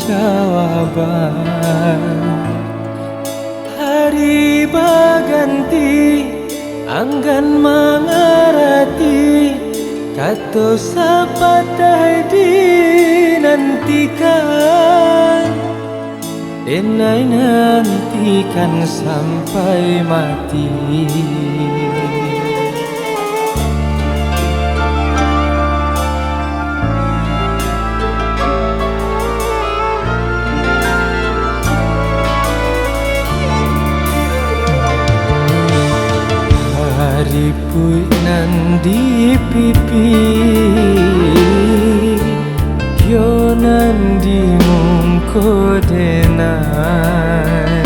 jawaban. Hari baganti anggan mengerti, kata sapatai dinantikan, denai nantikan sampai mati. Haripui nandi pipi, kyo nandi mungko denai.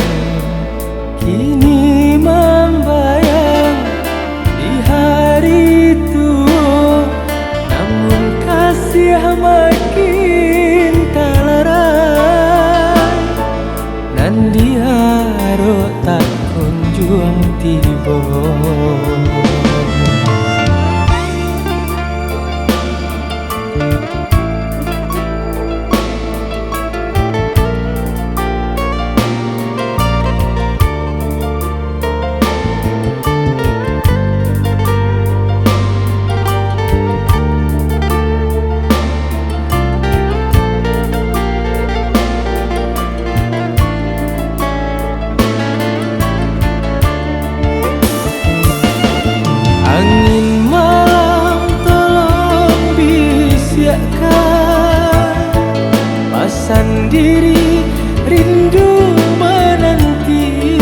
Kini membayang di hari tua, namun kasih makin talarai. Nandi haro tak kunjung tiba. Angin malam tolong bisiakkan, pasan diri rindu menanti.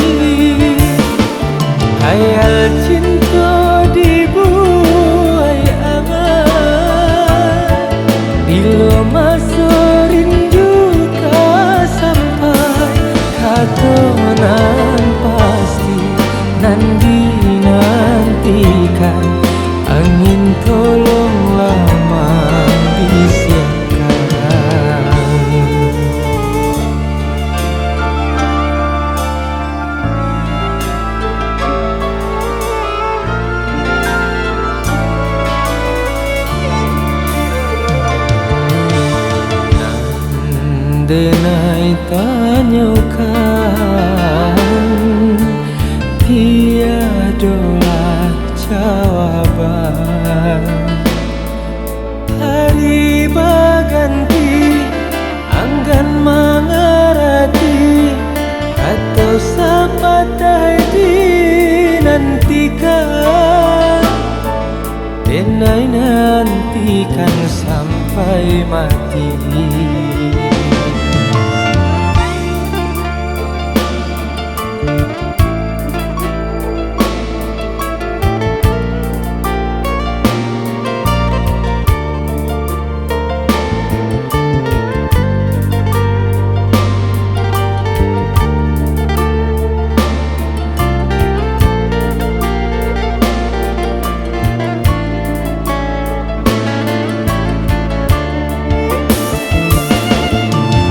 Hayal cinta dibuai angan, bila masa rindu kah sampai, kata nan pasti nandi nantikan. Angin tolonglah membisiakkan. Denai tanyakan, tiadalah jawaban. Hari baganti anggan mengerti, kata sapatai dinantikan, denai nantikan sampai mati.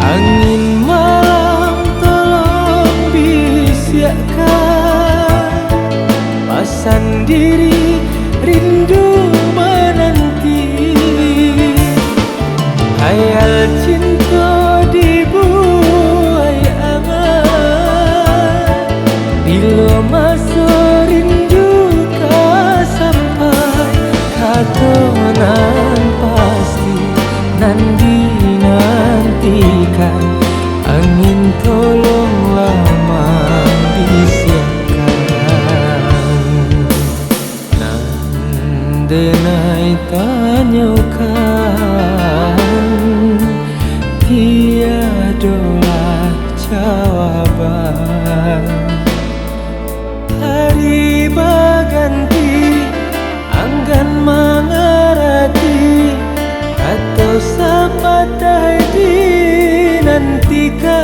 Angin malam tolong bisiakkan, pasan diri rindu menanti. Hayal cinta dibuai angan, bila masa rindu kah sampai, kata nan pasti nandi nantikan. Angin tolonglah membisiakkan. Denai tanyakan, tiadalah jawaban. Hari baganti anggan mengerti, kata sapatai dinantikan,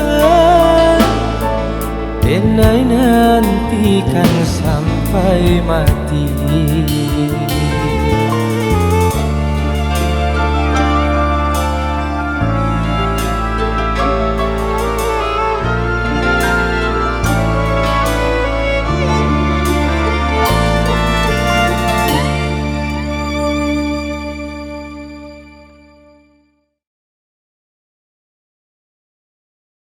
denai nantikan sampai mati.